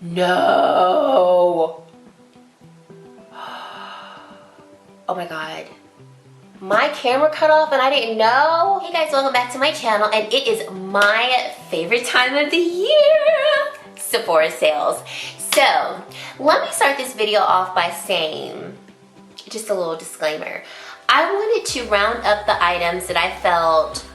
No. Oh my God. My camera cut off and I didn't know. Hey guys, welcome back to my channel, and it is my favorite time of the year, Sephora sales. So let me start this video off by saying, just a little disclaimer. I wanted to round up the items that I felt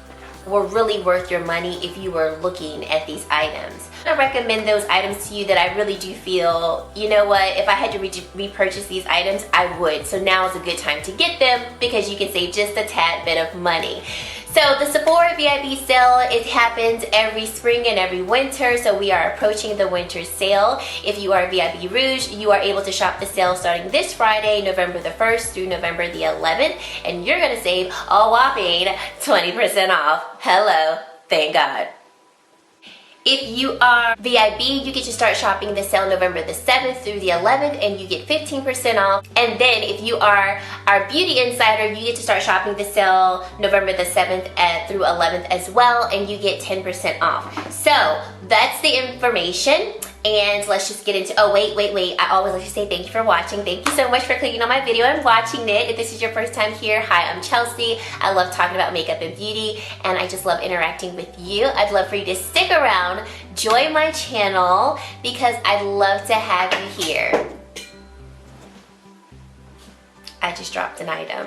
were really worth your money if you were looking at these items. I recommend those items to you that I really do feel, you know what, if I had to repurchase these items, I would. So now is a good time to get them because you can save just a tad bit of money. So the Sephora VIB sale, it happens every spring and every winter, so we are approaching the winter sale. If you are VIB Rouge, you are able to shop the sale starting this Friday, November the 1st through November the 11th, and you're gonna save a whopping 20% off. Hello, thank God. If you are VIB, you get to start shopping the sale November the 7th through the 11th, and you get 15% off. And then if you are our beauty insider, you get to start shopping the sale November the 7th through 11th as well, and you get 10% off. So that's the information. And let's just get into, oh wait, I always like to say thank you for watching. Thank you so much for clicking on my video and watching it. If this is your first time here, hi, I'm Chelsea. I love talking about makeup and beauty, and I just love interacting with you. I'd love for you to stick around, join my channel, because I'd love to have you here. I just dropped an item.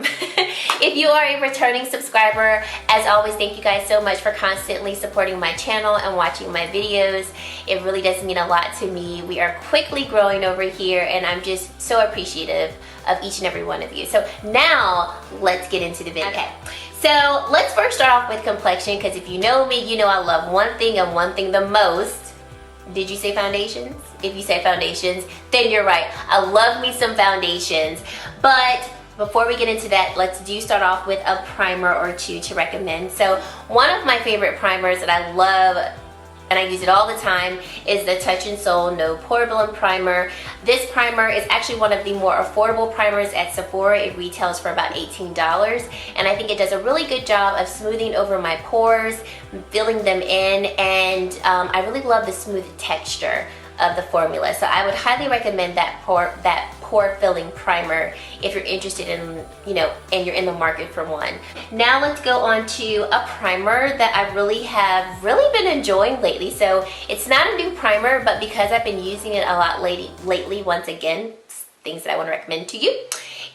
If you are a returning subscriber, as always, thank you guys so much for constantly supporting my channel and watching my videos. It really does mean a lot to me. We are quickly growing over here, and I'm just so appreciative of each and every one of you. So now let's get into the video. Okay, so let's first start off with complexion, because if you know me, you know I love one thing and one thing the most. Did you say foundations? If you say foundations, then you're right. I love me some foundations. But before we get into that, let's start off with a primer or two to recommend. So one of my favorite primers that I love, and I use it all the time, is the Touch in Sol No Poreblem Primer. This primer is actually one of the more affordable primers at Sephora. It retails for about $18, and I think it does a really good job of smoothing over my pores, filling them in, and I really love the smooth texture of the formula. So I would highly recommend that pore filling primer if you're interested in, you know, and you're in the market for one. Now let's go on to a primer that I have really been enjoying lately. So it's not a new primer, but because I've been using it a lot lately, once again, things that I want to recommend to you.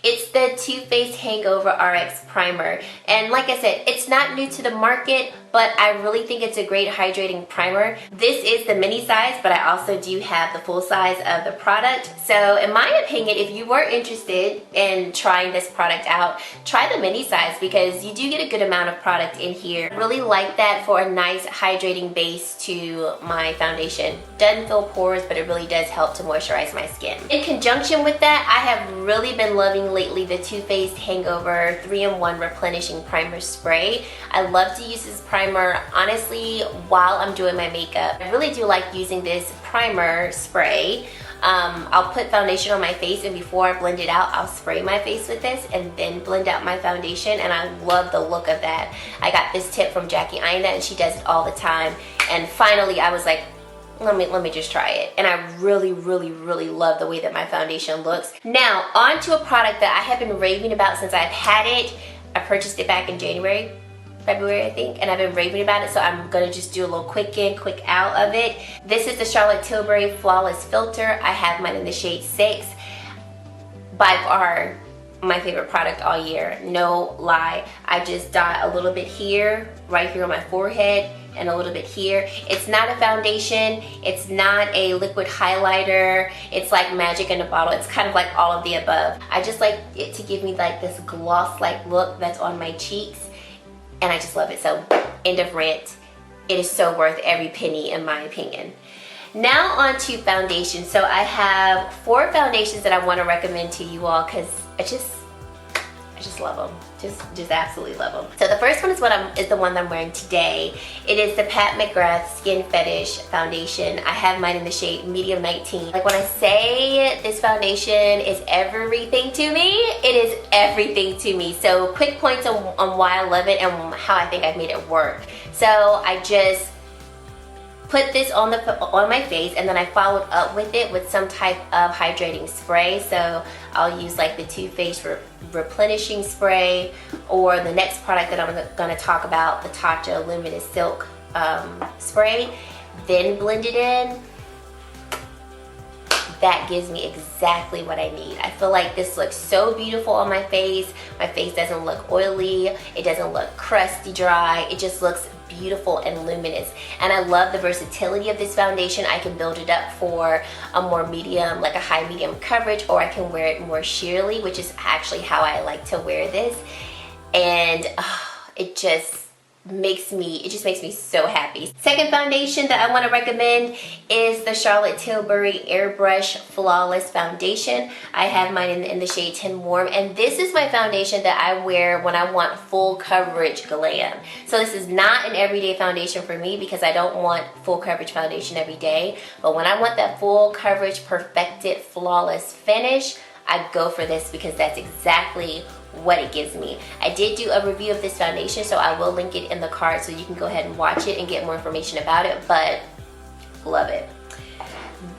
It's the Too Faced Hangover RX Primer. And like I said, it's not new to the market, but I really think it's a great hydrating primer. This is the mini size, but I also do have the full size of the product. So in my opinion, if you were interested in trying this product out, try the mini size because you do get a good amount of product in here. I really like that for a nice hydrating base to my foundation. Doesn't fill pores, but it really does help to moisturize my skin. In conjunction with that, I have really been loving lately the Too Faced Hangover 3-in-1 Replenishing Primer Spray. I love to use this primer, honestly, while I'm doing my makeup. I really do like using this primer spray. I'll put foundation on my face, and before I blend it out, I'll spray my face with this and then blend out my foundation, and I love the look of that. I got this tip from Jackie Aina, and she does it all the time, and finally I was like, let me just try it. And I really love the way that my foundation looks. Now, on to a product that I have been raving about since I've had it. I purchased it back in February, I think, and I've been raving about it, so I'm gonna just do a little quick in, quick out of it. This is the Charlotte Tilbury Flawless Filter. I have mine in the shade 6. By far, my favorite product all year, no lie. I just dot a little bit here, right here on my forehead, and a little bit here. It's not a foundation, it's not a liquid highlighter, it's like magic in a bottle. It's kind of like all of the above. I just like it to give me like this gloss-like look that's on my cheeks, and I just love it. So, end of rant. It is so worth every penny in my opinion. Now on to foundation. So I have 4 foundations that I want to recommend to you all because I just love them. Just absolutely love them. So the first one is the one that I'm wearing today. It is the Pat McGrath Skin Fetish Foundation. I have mine in the shade medium 19. Like when I say this foundation is everything to me, it is everything to me. So quick points on why I love it and how I think I've made it work. So I just put this on my face, and then I followed up with it with some type of hydrating spray. So I'll use like the Too Faced Replenishing spray, or the next product that I'm gonna talk about, the Tatcha Luminous Silk spray, then blend it in. That gives me exactly what I need. I feel like this looks so beautiful on my face. My face doesn't look oily, it doesn't look crusty dry, it just looks beautiful and luminous. And I love the versatility of this foundation. I can build it up for a more medium, like a high medium coverage, or I can wear it more sheerly, which is actually how I like to wear this. And it just makes me so happy. Second foundation that I want to recommend is the Charlotte Tilbury Airbrush Flawless Foundation. I have mine in the shade 10 Warm, and this is my foundation that I wear when I want full coverage glam. So this is not an everyday foundation for me because I don't want full coverage foundation every day, but when I want that full coverage perfected flawless finish, I go for this because that's exactly what it gives me. I did do a review of this foundation, so I will link it in the card so you can go ahead and watch it and get more information about it, but love it.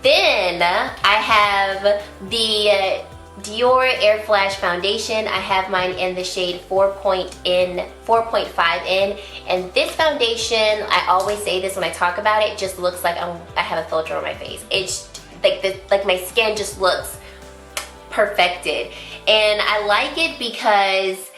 Then I have the Dior Airflash Foundation. I have mine in the shade 4.5N, and this foundation, I always say this when I talk about it, just looks like I have a filter on my face. It's like my skin just looks perfected, and I like it because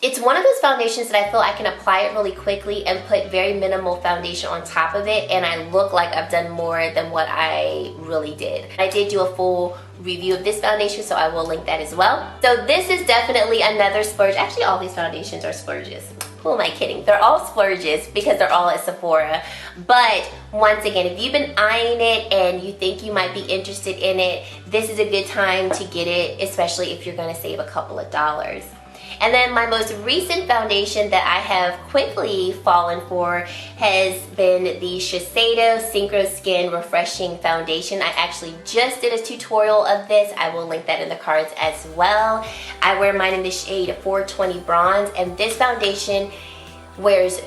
it's one of those foundations that I feel I can apply it really quickly and put very minimal foundation on top of it, and I look like I've done more than what I really did. I did do a full review of this foundation, so I will link that as well. So this is definitely another splurge. Actually, all these foundations are splurges. Who am I kidding? They're all splurges because they're all at Sephora. But once again, if you've been eyeing it and you think you might be interested in it, this is a good time to get it, especially if you're gonna save a couple of dollars. And then my most recent foundation that I have quickly fallen for has been the Shiseido Synchro Skin Refreshing Foundation. I actually just did a tutorial of this. I will link that in the cards as well. I wear mine in the shade 420 Bronze, and this foundation wears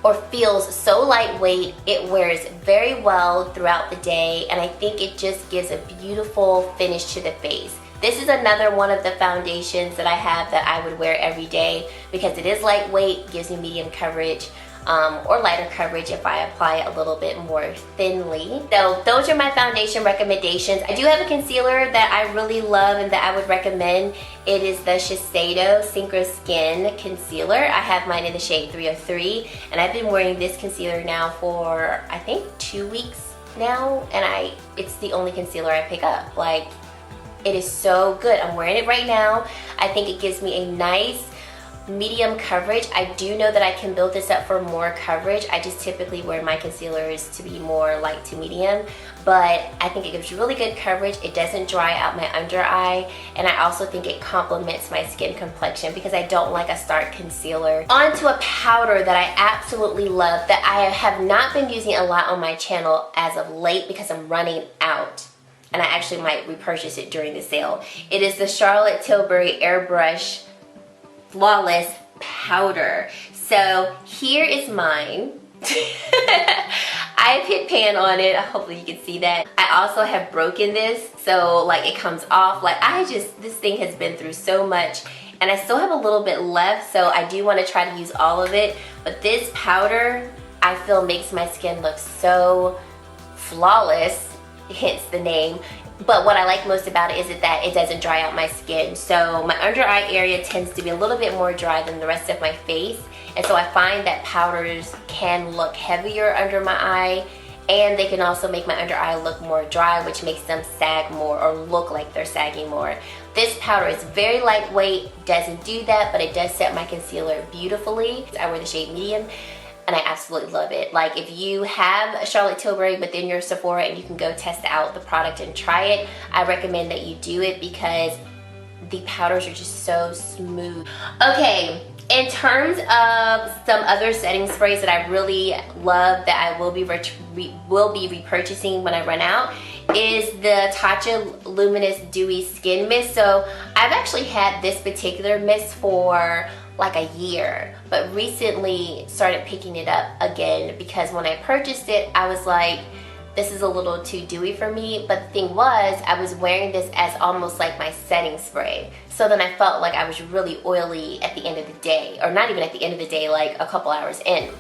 or feels so lightweight. It wears very well throughout the day, and I think it just gives a beautiful finish to the face. This is another one of the foundations that I have that I would wear every day because it is lightweight, gives me medium coverage, or lighter coverage if I apply it a little bit more thinly. So those are my foundation recommendations. I do have a concealer that I really love and that I would recommend. It is the Shiseido Synchro Skin Concealer. I have mine in the shade 303, and I've been wearing this concealer now for I think 2 weeks now, and it's the only concealer I pick up. Like, it is so good. I'm wearing it right now. I think it gives me a nice medium coverage. I do know that I can build this up for more coverage. I just typically wear my concealers to be more light to medium, but I think it gives really good coverage. It doesn't dry out my under eye, and I also think it complements my skin complexion because I don't like a stark concealer. On to a powder that I absolutely love that I have not been using a lot on my channel as of late because I'm running out, and I actually might repurchase it during the sale. It is the Charlotte Tilbury Airbrush Flawless Powder. So here is mine. I've hit pan on it. Hopefully you can see that. I also have broken this, so like it comes off. Like this thing has been through so much, and I still have a little bit left, so I do want to try to use all of it. But this powder, I feel, makes my skin look so flawless, hence the name. But what I like most about it is that it doesn't dry out my skin. So my under eye area tends to be a little bit more dry than the rest of my face. And so I find that powders can look heavier under my eye, and they can also make my under eye look more dry, which makes them sag more or look like they're sagging more. This powder is very lightweight, doesn't do that, but it does set my concealer beautifully. I wear the shade medium, and I absolutely love it. Like, if you have a Charlotte Tilbury within your Sephora and you can go test out the product and try it, I recommend that you do it because the powders are just so smooth. Okay, in terms of some other setting sprays that I really love that I will be repurchasing when I run out is the Tatcha Luminous Dewy Skin Mist. So I've actually had this particular mist for like a year, but recently started picking it up again because when I purchased it, I was like, this is a little too dewy for me. But the thing was, I was wearing this as almost like my setting spray. So then I felt like I was really oily at the end of the day, or not even at the end of the day, like a couple hours in.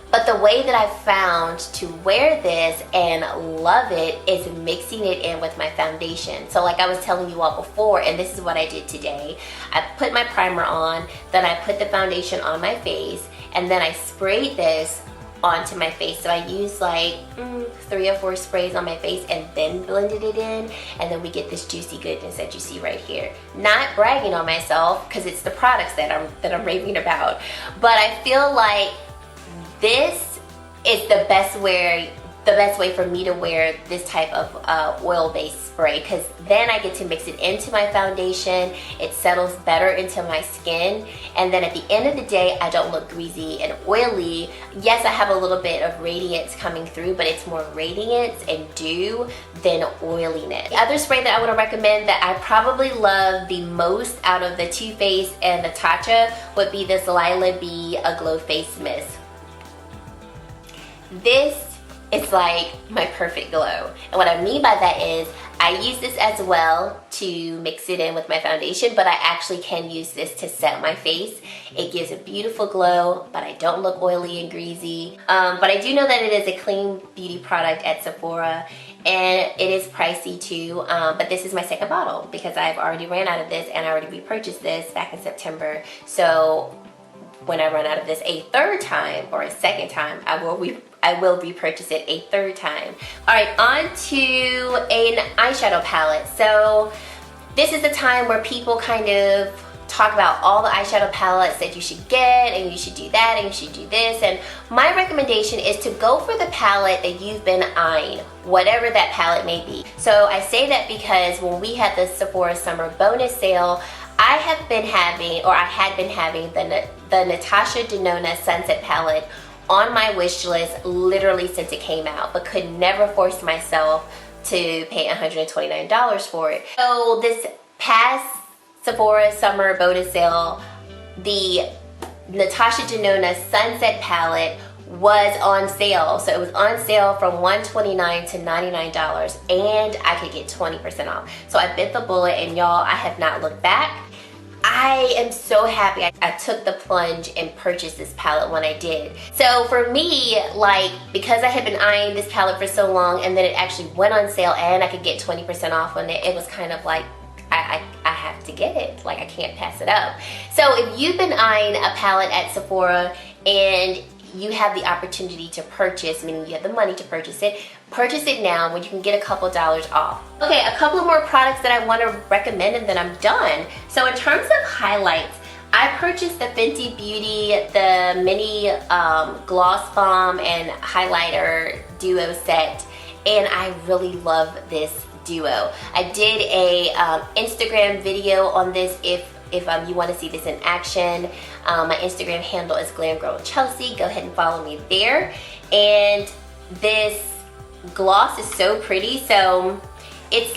But the way that I found to wear this and love it is mixing it in with my foundation. So like I was telling you all before, and this is what I did today. I put my primer on, then I put the foundation on my face, and then I sprayed this onto my face. So I used like 3 or 4 sprays on my face and then blended it in, and then we get this juicy goodness that you see right here. Not bragging on myself because it's the products that I'm raving about, but I feel like this is the best way for me to wear this type of oil-based spray, because then I get to mix it into my foundation. It settles better into my skin, and then at the end of the day, I don't look greasy and oily. Yes, I have a little bit of radiance coming through, but it's more radiance and dew than oiliness. The other spray that I want to recommend that I probably love the most out of the Too Faced and the Tatcha would be this Lilah B Aglow Face Mist. This it's like my perfect glow. And what I mean by that is I use this as well to mix it in with my foundation, but I actually can use this to set my face. It gives a beautiful glow, but I don't look oily and greasy. But I do know that it is a clean beauty product at Sephora, and it is pricey too. But this is my second bottle because I've already ran out of this, and I already repurchased this back in September. So when I run out of this a third time or a second time, I will repurchase it a third time. All right, on to an eyeshadow palette. So this is the time where people kind of talk about all the eyeshadow palettes that you should get, and you should do that, and you should do this. And my recommendation is to go for the palette that you've been eyeing, whatever that palette may be. So I say that because when we had the Sephora summer bonus sale, I had been having the Natasha Denona Sunset palette on my wish list literally since it came out, but could never force myself to pay $129 for it. So this past Sephora summer bonus sale, the Natasha Denona Sunset palette was on sale. So it was on sale from $129 to $99, and I could get 20% off. So I bit the bullet, and y'all, I have not looked back. I am so happy I took the plunge and purchased this palette when I did. So for me, like, because I had been eyeing this palette for so long, and then it actually went on sale and I could get 20% off on it, it was kind of like, I have to get it. Like, I can't pass it up. So if you've been eyeing a palette at Sephora and you have the opportunity to purchase, meaning you have the money to purchase it now when you can get a couple dollars off. Okay, a couple of more products that I want to recommend, and then I'm done. So in terms of highlights, I purchased the Fenty Beauty, the mini gloss bomb and highlighter duo set, and I really love this duo. I did a Instagram video on this if you want to see this in action. My Instagram handle is glamgirlchelsea. Go ahead and follow me there. And this gloss is so pretty. So it's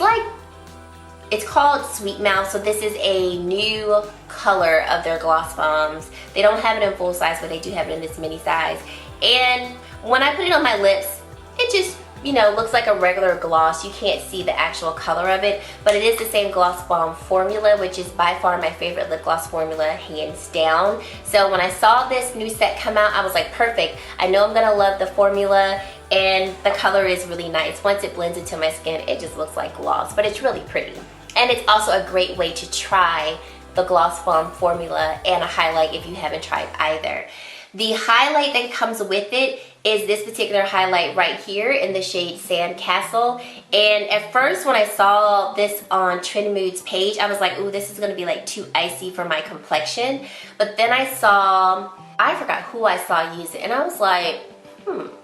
called Sweet Mouth. So this is a new color of their gloss bombs. They don't have it in full size, but they do have it in this mini size. And when I put it on my lips, it just, you know, looks like a regular gloss. You can't see the actual color of it, but it is the same gloss bomb formula, which is by far my favorite lip gloss formula, hands down. So when I saw this new set come out, I was like, perfect. I know I'm gonna love the formula, and the color is really nice. Once it blends into my skin, it just looks like gloss, but it's really pretty. And it's also a great way to try the gloss bomb formula and a highlight if you haven't tried either. The highlight that comes with it is this particular highlight right here in the shade Sandcastle. And at first when I saw this on Trend Mood's page, I was like, ooh, this is gonna be like too icy for my complexion. But then I forgot who I saw use it, and I was like,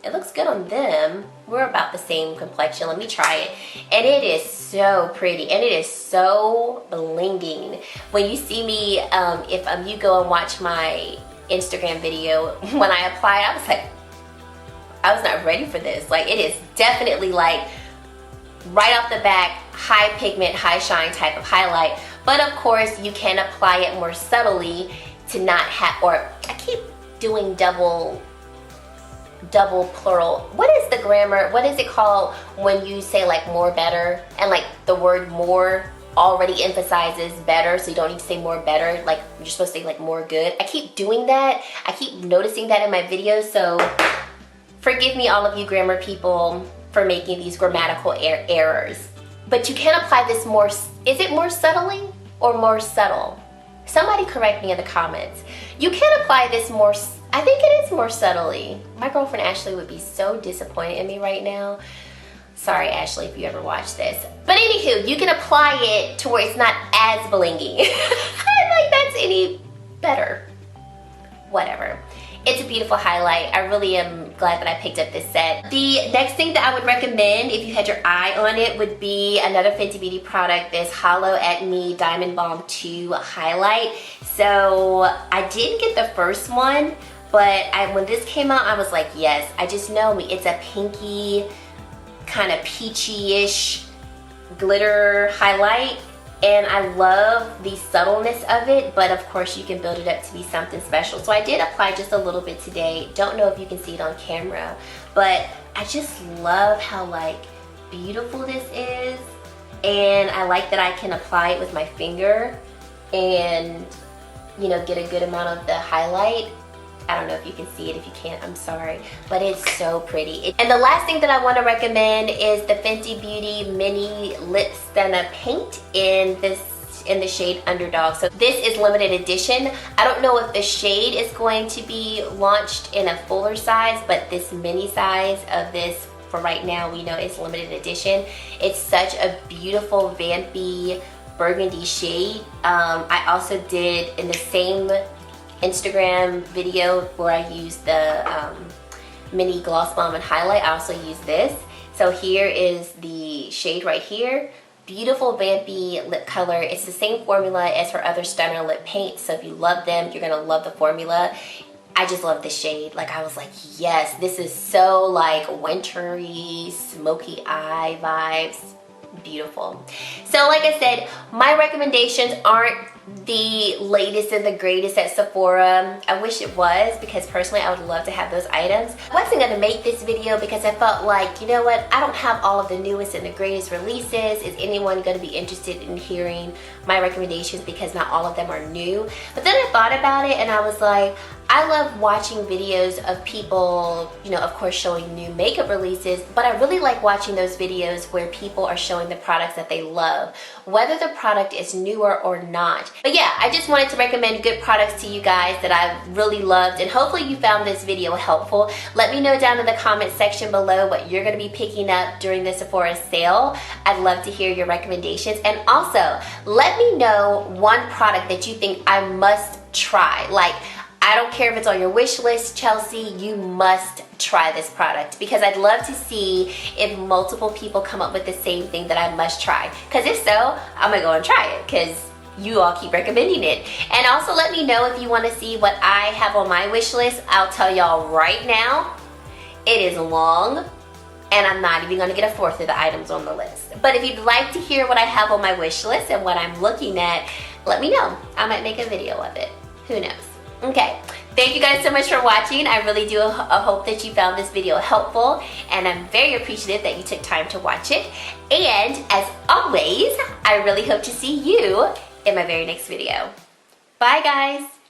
it looks good on them. We're about the same complexion. Let me try it. And it is so pretty, and it is so blinging. When you see me, if you go and watch my Instagram video, when I applied, I was like, I was not ready for this. Like, it is definitely like right off the back, high pigment, high shine type of highlight, but of course you can apply it more subtly to not have, or I keep doing double plural. What is the grammar? What is it called when you say like more better, and like the word more already emphasizes better, so you don't need to say more better, like you're supposed to say like more good. I keep doing that. I keep noticing that in my videos, so forgive me all of you grammar people for making these grammatical errors. But you can apply this more, is it more subtly or more subtle? Somebody correct me in the comments. You can apply this more, I think it is more subtly. My girlfriend Ashley would be so disappointed in me right now. Sorry, Ashley, if you ever watch this. But anywho, you can apply it to where it's not as blingy. I like that's any better. Whatever. It's a beautiful highlight. I really am glad that I picked up this set. The next thing that I would recommend if you had your eye on it would be another Fenty Beauty product, this Holo at Me Diamond Balm 2 highlight. So I didn't get the first one, but when this came out, I was like, yes, I just know me. It's a pinky, kind of peachy-ish glitter highlight, and I love the subtleness of it, but of course you can build it up to be something special. So I did apply just a little bit today. Don't know if you can see it on camera, but I just love how like beautiful this is, and I like that I can apply it with my finger and, you know, get a good amount of the highlight. I don't know if you can see it. If you can't, I'm sorry, but it's so pretty. And the last thing that I want to recommend is the Fenty Beauty Mini Lip Stunna Paint in the shade Underdawg. So this is limited edition. I don't know if the shade is going to be launched in a fuller size, but this mini size of this for right now, we know it's limited edition. It's such a beautiful vampy burgundy shade. I also did in the same Instagram video where I used the mini gloss bomb and highlight, I also used this. So here is the shade right here. Beautiful vampy lip color. It's the same formula as her other Stunner lip paint, so if you love them, you're gonna love the formula. I just love the shade. Like, I was like, yes, this is so like wintry, smoky eye vibes. Beautiful. So like I said, my recommendations aren't the latest and the greatest at Sephora. I wish it was, because personally I would love to have those items. I wasn't going to make this video because I felt like, you know what, I don't have all of the newest and the greatest releases. Is anyone going to be interested in hearing my recommendations, because not all of them are new? But then I thought about it and I was like, I love watching videos of people, you know, of course showing new makeup releases, but I really like watching those videos where people are showing the products that they love, whether the product is newer or not. But yeah, I just wanted to recommend good products to you guys that I really loved, and hopefully you found this video helpful. Let me know down in the comment section below what you're going to be picking up during the Sephora sale. I'd love to hear your recommendations, and also let me know one product that you think I must try. Like, I don't care if it's on your wish list, Chelsea, you must try this product, because I'd love to see if multiple people come up with the same thing that I must try. Because if so, I'm gonna go and try it, because you all keep recommending it. And also let me know if you want to see what I have on my wish list. I'll tell y'all right now, it is long, and I'm not even gonna get a fourth of the items on the list. But if you'd like to hear what I have on my wish list and what I'm looking at, let me know. I might make a video of it. Who knows? Okay, thank you guys so much for watching. I really do hope that you found this video helpful, and I'm very appreciative that you took time to watch it. And as always, I really hope to see you in my very next video. Bye guys.